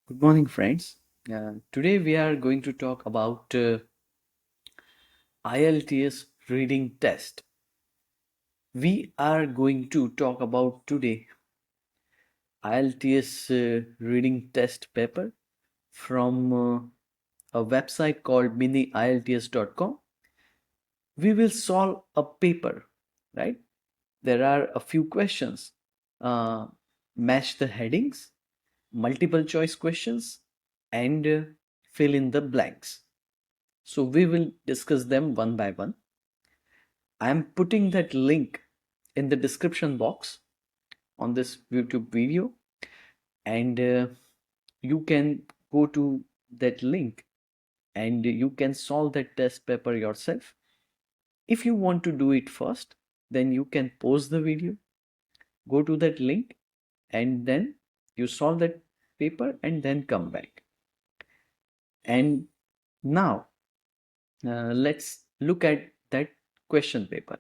Good morning, friends. Today we are going to talk about IELTS Reading Test. We are going to talk about today IELTS Reading Test paper from a website called miniielts.com. We will solve a paper, right? There are a few questions. Uh, Match the headings, multiple choice questions, and fill in the blanks. So we will discuss them one by one. I am putting that link in the description box on this YouTube video, and you can go to that link and you can solve that test paper yourself. If you want to do it first, then you can pause the video, go to that link, and then you solve that paper and then come back. And now let's look at that question paper.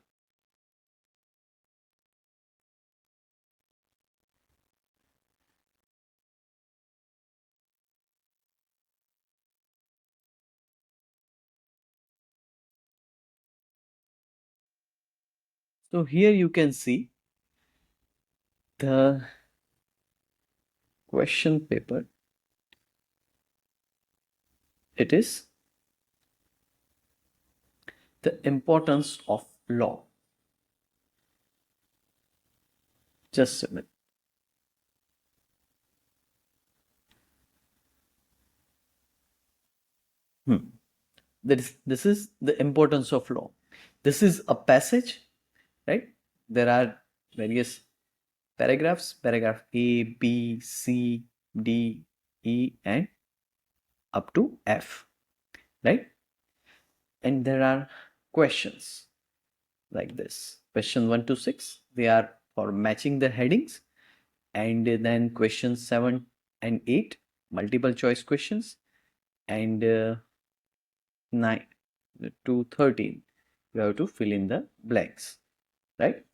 So here you can see the question paper. It is the importance of law. Just a minute. This is the importance of law. This is a passage, right? There are various paragraphs, paragraph A, B, C, D, E, and up to F, right? And there are questions like this. Question 1 to 6, they are for matching the headings. And then questions 7 and 8, multiple choice questions. And 9 to 13, you have to fill in the blanks, right?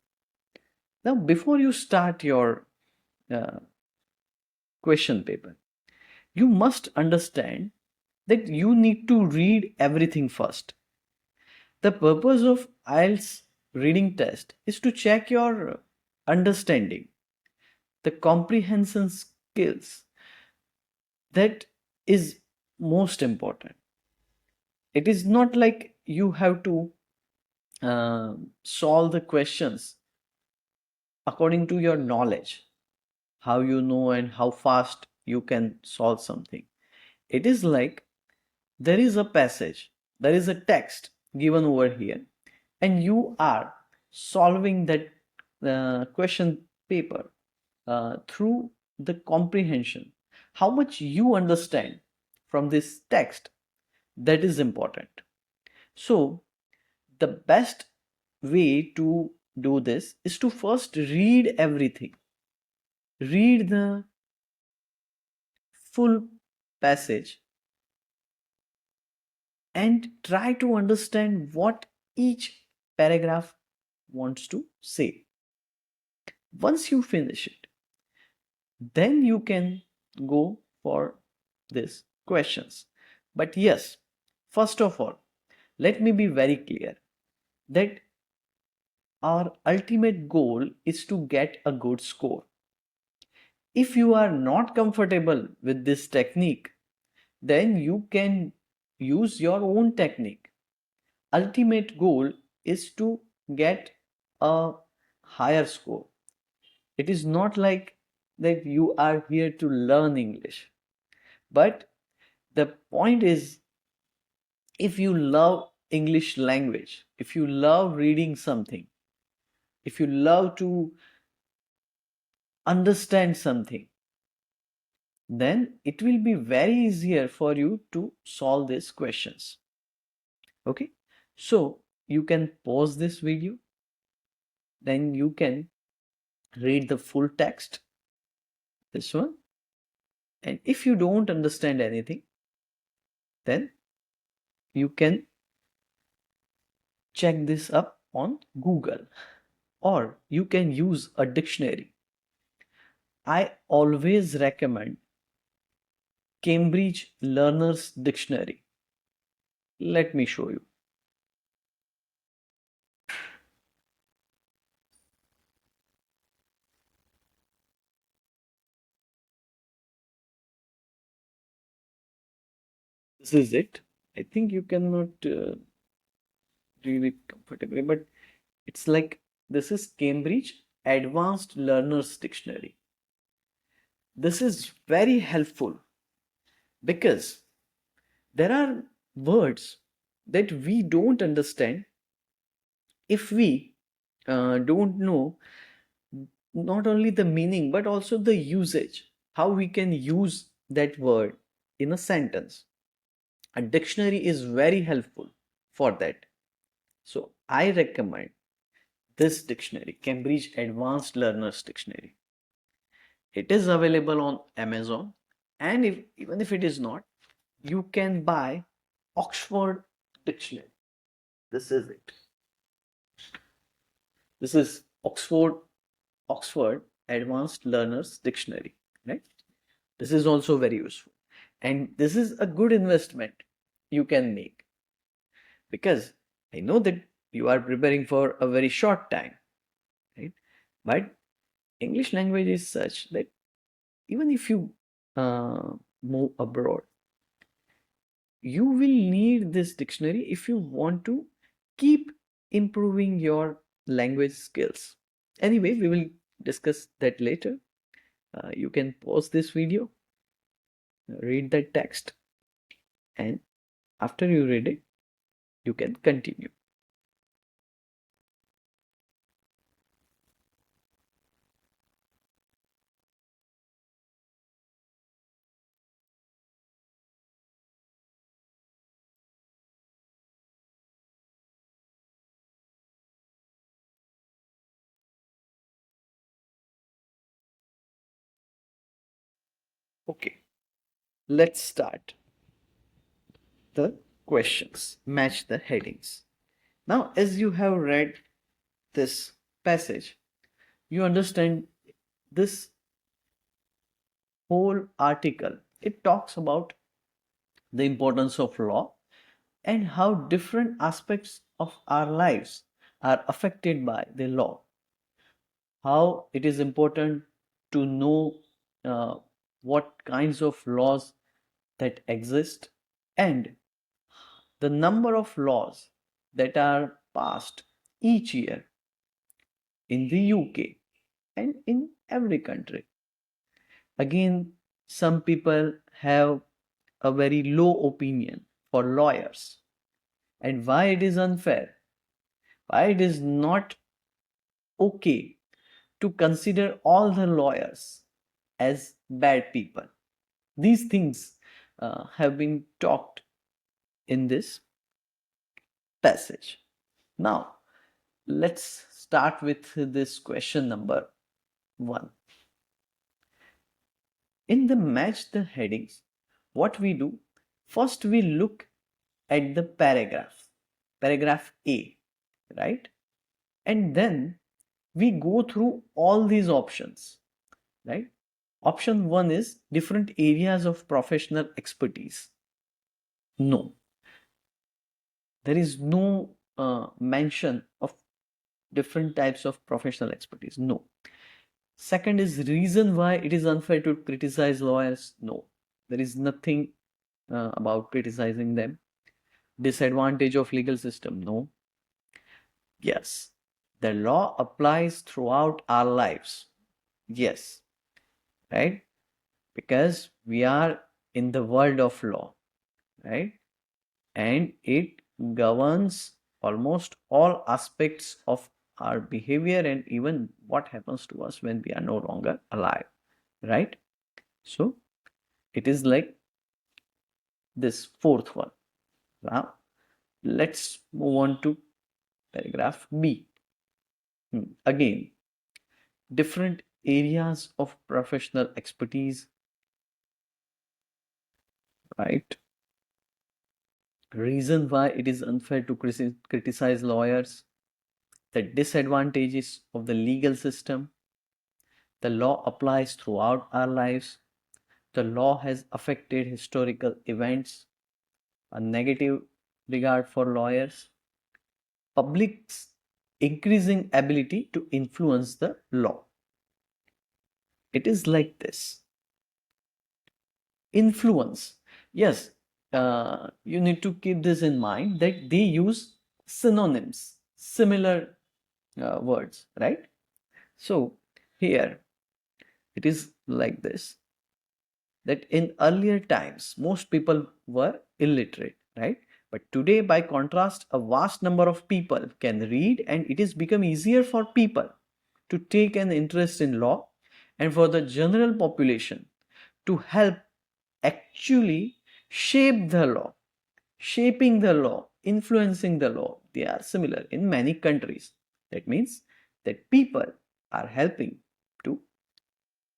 Now, before you start your uh, question paper, you must understand that you need to read everything first. The purpose of IELTS reading test is to check your understanding, the comprehension skills. That is most important. It is not like you have to solve the questions according to your knowledge, how you know and how fast you can solve something. It is like there is a passage, there is a text given over here, and you are solving that question paper through the comprehension. How much you understand from this text, that is important. So, the best way to do this is to first read everything. Read the full passage and try to understand what each paragraph wants to say. Once you finish it, then you can go for these questions. But yes, first of all, let me be very clear that our ultimate goal is to get a good score. If you are not comfortable with this technique, then you can use your own technique. Ultimate goal is to get a higher score. It is not like that you are here to learn English. But the point is, if you love English language, if you love reading something, if you love to understand something, then it will be very easier for you to solve these questions. Okay, so you can pause this video, then you can read the full text, this one, and if you don't understand anything, then you can check this up on Google, or you can use a dictionary. I always recommend Cambridge Learner's Dictionary. Let me show you. This is it. I think you cannot read it comfortably, but it's like this is Cambridge Advanced Learners Dictionary. This is very helpful because there are words that we don't understand if we don't know not only the meaning but also the usage, how we can use that word in a sentence. A dictionary is very helpful for that. So I recommend this dictionary, Cambridge Advanced Learners Dictionary. It is available on Amazon, and even if it is not, you can buy Oxford Dictionary. This is it. This is Oxford Advanced Learners Dictionary, right? This is also very useful, and this is a good investment you can make because I know that you are preparing for a very short time, right? But English language is such that even if you move abroad, you will need this dictionary if you want to keep improving your language skills. Anyway, we will discuss that later. You can pause this video, read the text, and after you read it, you can continue. Okay, let's start the questions. Match the headings. Now, as you have read this passage, you understand this whole article. It talks about the importance of law and how different aspects of our lives are affected by the law. How it is important to know uh, what kinds of laws that exist and the number of laws that are passed each year in the UK and in every country. Again, some people have a very low opinion for lawyers and why it is unfair, why it is not okay to consider all the lawyers as bad people. These things have been talked in this passage. Now, let's start with this question number 1. In the match the headings, what we do, first we look at the paragraph A, right? And then we go through all these options, right? Option 1 is different areas of professional expertise. No, there is no mention of different types of professional expertise. No. Second is reason why it is unfair to criticize lawyers. No, there is nothing about criticizing them. Disadvantage of legal system. No. Yes, the law applies throughout our lives. Yes, right? Because we are in the world of law, right? And it governs almost all aspects of our behavior and even what happens to us when we are no longer alive, right? So it is like this fourth one. Now let's move on to paragraph B. Again, different areas of professional expertise, right? Reason why it is unfair to criticize lawyers, the disadvantages of the legal system, the law applies throughout our lives, the law has affected historical events, a negative regard for lawyers, public's increasing ability to influence the law. It is like this. Influence. Yes, you need to keep this in mind that they use synonyms, similar words, right? So here it is like this, that in earlier times most people were illiterate, right? But today, by contrast, a vast number of people can read, and it is become easier for people to take an interest in law and for the general population to help actually shape the law, shaping the law, influencing the law. They are similar in many countries. That means that people are helping to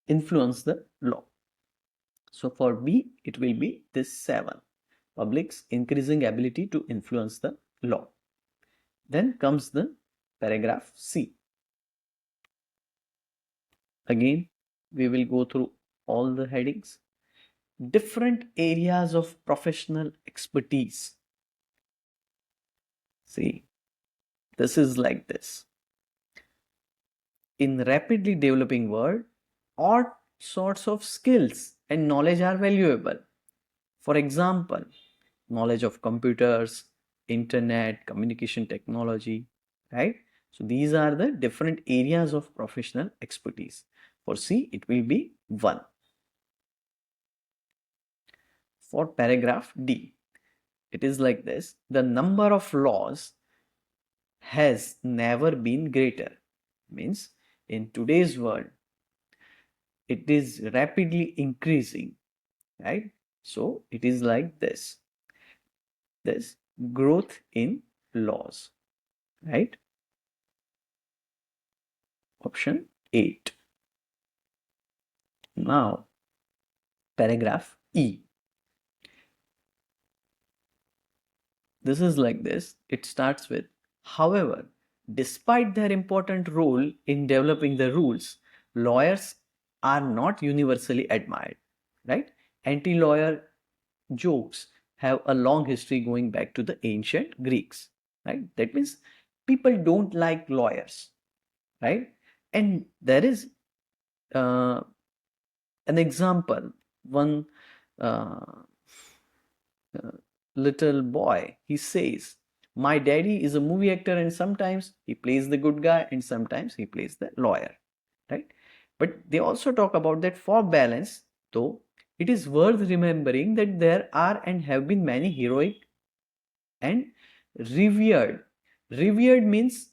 influence the law. So for B, it will be this 7. Public's increasing ability to influence the law. Then comes the paragraph C. Again, we will go through all the headings. Different areas of professional expertise. See, this is like this. In rapidly developing world, all sorts of skills and knowledge are valuable. For example, knowledge of computers, internet, communication technology, right? So these are the different areas of professional expertise. For C, it will be 1. For paragraph D, it is like this. The number of laws has never been greater. Means in today's world, it is rapidly increasing, right? So it is like this growth in laws, right? Option 8. Now paragraph E, this is like this. It starts with, however, despite their important role in developing the rules, lawyers are not universally admired, right? Anti-lawyer jokes have a long history going back to the ancient Greeks, right? That means people don't like lawyers, right? And there is uh, an example. One uh, uh, little boy, he says, my daddy is a movie actor and sometimes he plays the good guy and sometimes he plays the lawyer, right? But they also talk about that for balance, though, it is worth remembering that there are and have been many heroic and revered. Revered means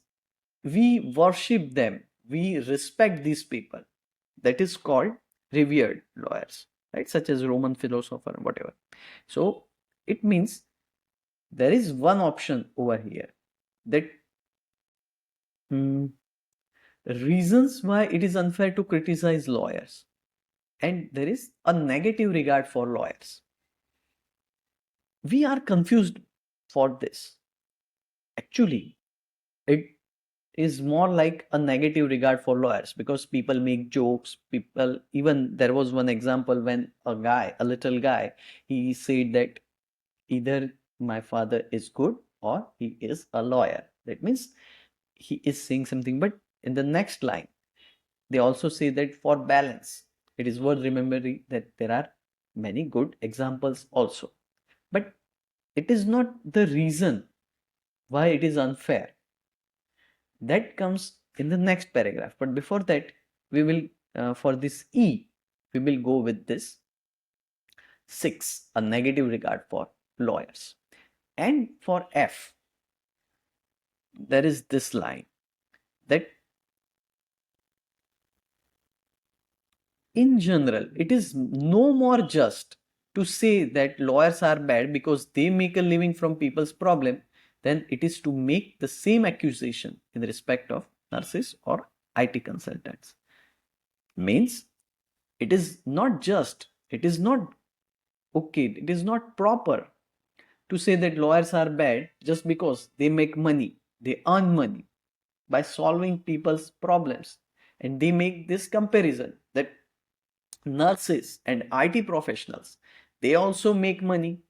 we worship them, we respect these people. That is called revered lawyers, right? Such as Roman philosopher, whatever. So it means there is one option over here, that reasons why it is unfair to criticize lawyers, and there is a negative regard for lawyers. We are confused for this. Actually, it is more like a negative regard for lawyers because people make jokes. People, even there was one example when a little guy, he said that either my father is good or he is a lawyer. That means he is saying something, but in the next line they also say that for balance, it is worth remembering that there are many good examples also, but it is not the reason why it is unfair. That comes in the next paragraph, but before that we will for this E, we will go with this 6, a negative regard for lawyers. And for F, there is this line that in general, it is no more just to say that lawyers are bad because they make a living from people's problem than it is to make the same accusation in respect of nurses or IT consultants. Means it is not just, it is not okay, it is not proper to say that lawyers are bad just because they make money, they earn money by solving people's problems, and they make this comparison that Nurses and IT professionals, they also make money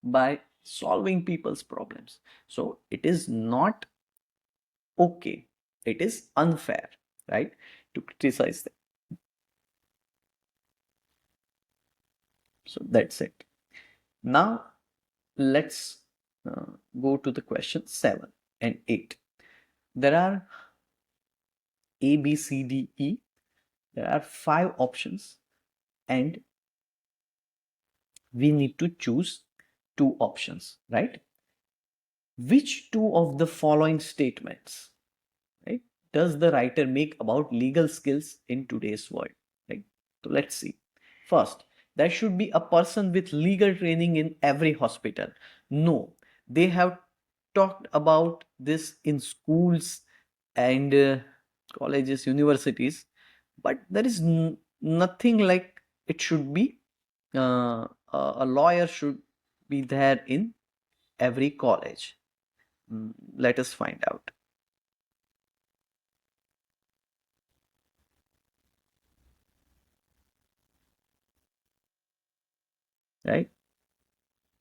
by solving people's problems. So it is not okay, it is unfair, right, to criticize them. So that's it. Now let's go to the question 7 and 8. There are A, B, C, D, E. There are 5 options, and we need to choose 2 options, right? Which 2 of the following statements, right, does the writer make about legal skills in today's world? Right? So let's see. First, there should be a person with legal training in every hospital. No, they have talked about this in schools and colleges, universities, but there is nothing like it should be. A lawyer should be there in every college. Let us find out. Right?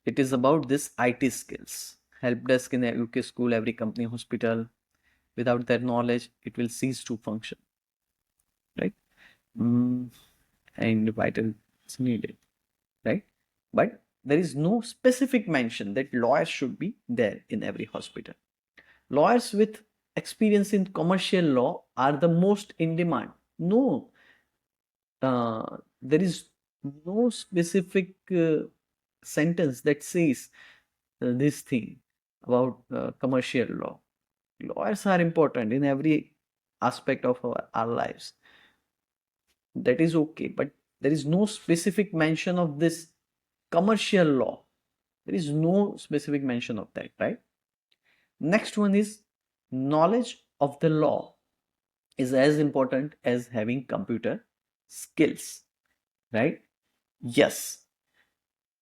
It is about this IT skills. Help desk in a UK school, every company, hospital. Without that knowledge, it will cease to function. Right? Mm, and vital is needed. Right? But there is no specific mention that lawyers should be there in every hospital. Lawyers with experience in commercial law are the most in demand. No, there is no specific sentence that says this thing about commercial law. Lawyers are important in every aspect of our lives. That is okay, but there is no specific mention of this commercial law. There is no specific mention of that, right? Next one is knowledge of the law is as important as having computer skills, right? Yes,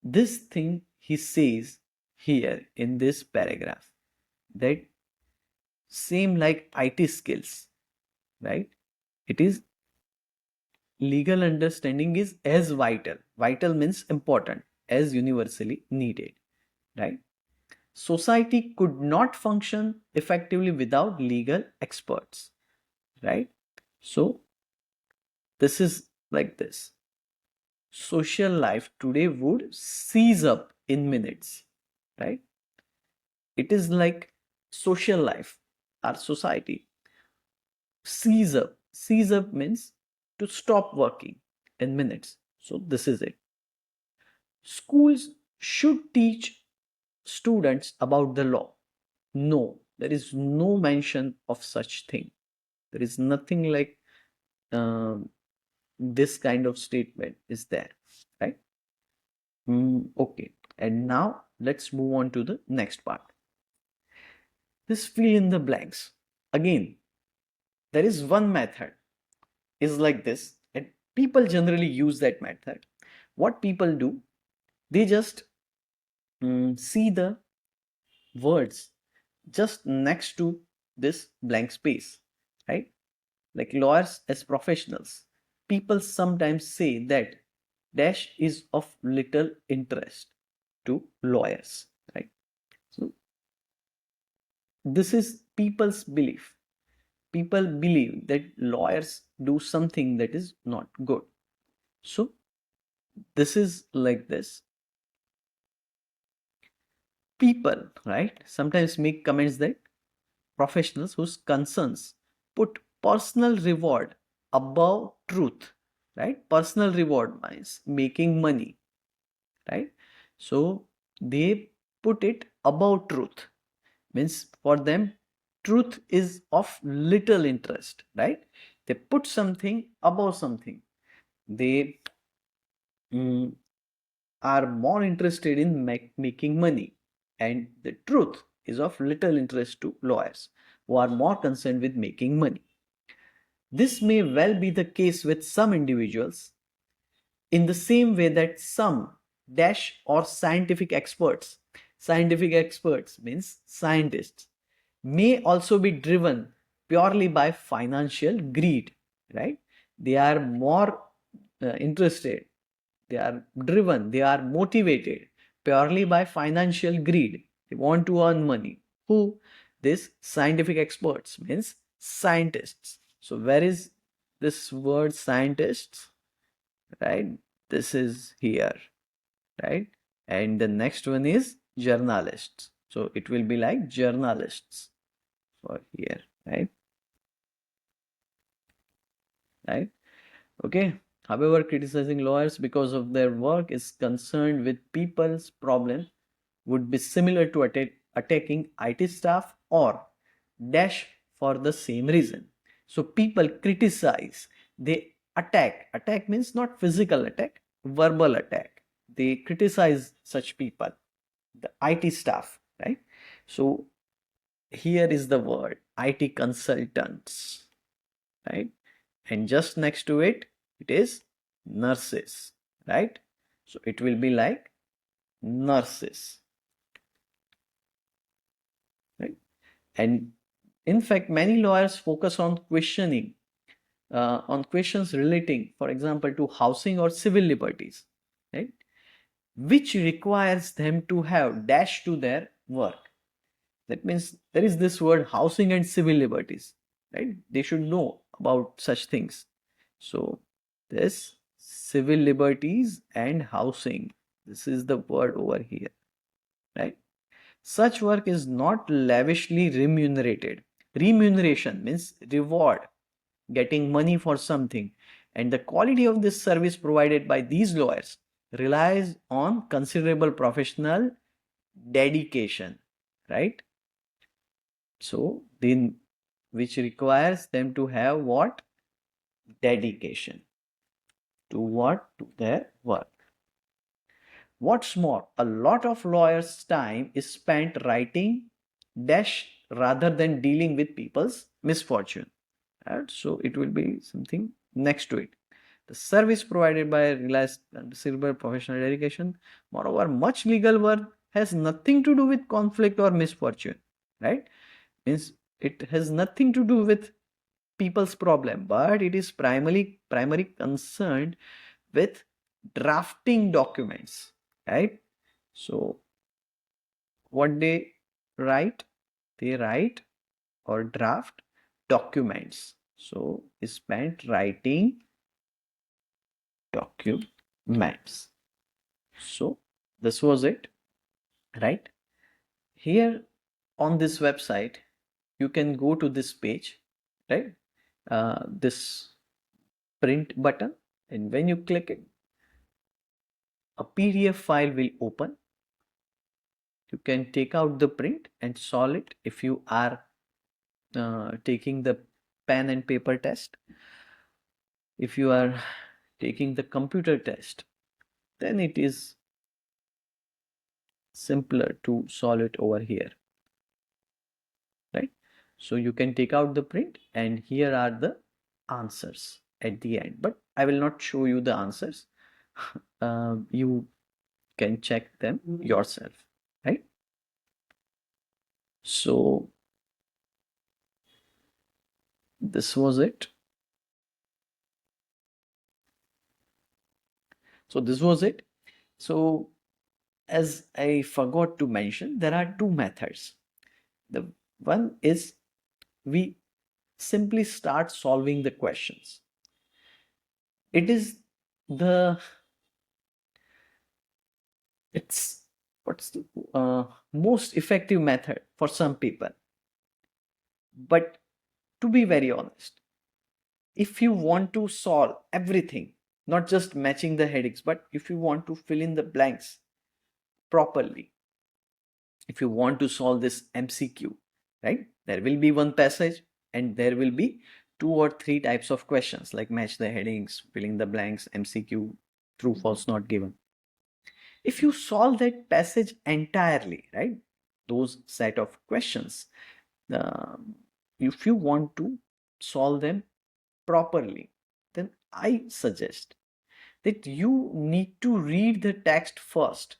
this thing he says here in this paragraph, that same like IT skills, right? It is legal understanding is as vital. Vital means important, as universally needed, right? Society could not function effectively without legal experts, right? So this is like this. Social life today would seize up in minutes, right? It is like social life, our society seize up. Seize up means to stop working in minutes. So this is it. Schools should teach students about the law. No, there is no mention of such thing. There is nothing like um, this kind of statement is there, right? Okay, and now let's move on to the next part. This fill in the blanks. Again, there is one method is like this, and people generally use that method. What people do, they just see the words just next to this blank space, right? Like lawyers as professionals, people sometimes say that dash is of little interest to lawyers, right? So this is people's belief. People believe that lawyers do something that is not good. So this is like this. People, right, sometimes make comments that professionals whose concerns put personal reward above truth, right? Personal reward means making money, right? So they put it above truth, means for them truth is of little interest, right? They put something above something. They mm, are more interested in making money, and the truth is of little interest to lawyers who are more concerned with making money. This may well be the case with some individuals, in the same way that some dash or scientific experts means scientists, may also be driven purely by financial greed, right? They are more interested, they are driven, they are motivated purely by financial greed. They want to earn money. Who? These scientific experts, means scientists. So where is this word scientists? Right? This is here, right? And the next one is journalists. So it will be like journalists for here, right? Right? Okay. However, criticizing lawyers because of their work is concerned with people's problem would be similar to attacking IT staff or dash for the same reason. So people criticize, they attack. Attack means not physical attack, verbal attack. They criticize such people, the IT staff, right? So here is the word IT consultants, right? And just next to it, it is nurses, right? So it will be like nurses, right? And in fact, many lawyers focus on questions relating, for example, to housing or civil liberties, right? Which requires them to have dash to their work. That means there is this word housing and civil liberties, right? They should know about such things. So this civil liberties and housing, this is the word over here, right? Such work is not lavishly remunerated. Remuneration means reward, getting money for something. And the quality of this service provided by these lawyers relies on considerable professional dedication, right? So, then which requires them to have what? Dedication to what? To their work. What's more, a lot of lawyers' time is spent writing dash rather than dealing with people's misfortune. Right? So it will be something next to it. The service provided by relies considerable professional dedication. Moreover, much legal work has nothing to do with conflict or misfortune. Right? Means it has nothing to do with people's problem, but it is primary concerned with drafting documents, right? So what write they write or draft documents. So spent writing documents. So this was it, right? Here on this website you can go to this page, right? This print button, and when you click it, a PDF file will open. You can take out the print and solve it if you are taking the pen and paper test. If you are taking the computer test, then it is simpler to solve it over here, right? So you can take out the print, and here are the answers at the end, but I will not show you the answers. You can check them yourself, right? So this was it. So this was it. So as I forgot to mention, there are two methods. The one is we simply start solving the questions. It is the it's what's the most effective method for some people. But to be very honest, if you want to solve everything, not just matching the headings, but if you want to fill in the blanks properly, if you want to solve this MCQ, right? There will be one passage and there will be two or three types of questions like match the headings, filling the blanks, MCQ, true, false, not given. If you solve that passage entirely, right? Those set of questions, if you want to solve them properly, then I suggest that you need to read the text first.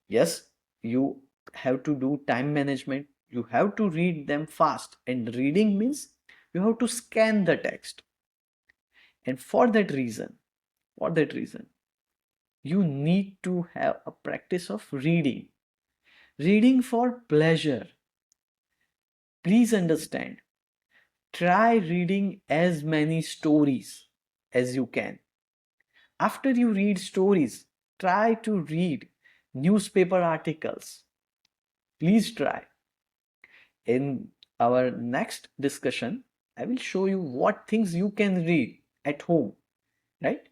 Yes, you have to do time management. You have to read them fast, and reading means you have to scan the text. And for that reason, For that reason, you need to have a practice of reading for pleasure. Please understand, try reading as many stories as you can. After you read stories, try to read newspaper articles. Please try. In our next discussion, I will show you what things you can read at home, right?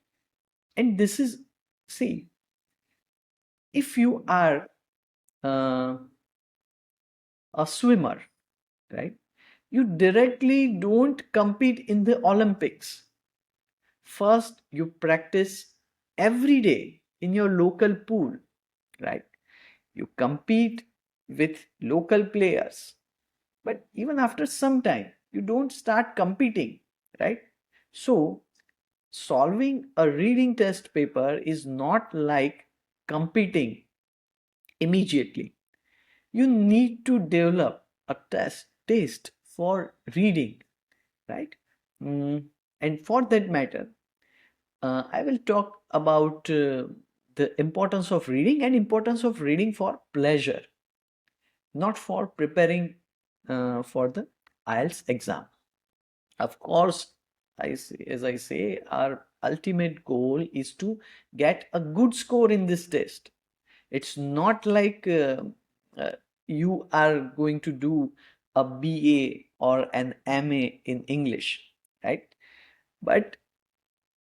And this is, see, if you are uh, a swimmer, right? You directly don't compete in the Olympics. First, you practice every day in your local pool, right? You compete with local players. But even after some time, you don't start competing, right? So, solving a reading test paper is not like competing immediately. You need to develop a taste for reading, right? And for that matter, I will talk about the importance of reading and importance of reading for pleasure, not for preparing for the IELTS exam. Of course, as I say, our ultimate goal is to get a good score in this test. It's not like uh, you are going to do a BA or an MA in English, right? But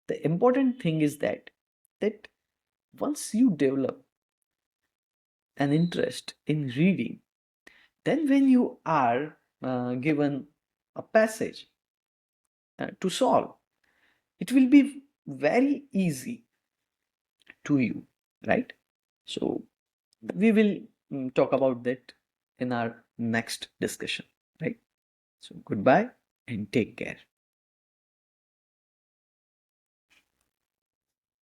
the important thing is that once you develop an interest in reading, then when you are given a passage to solve, it will be very easy to you, right? So we will talk about that in our next discussion, right? So goodbye and take care.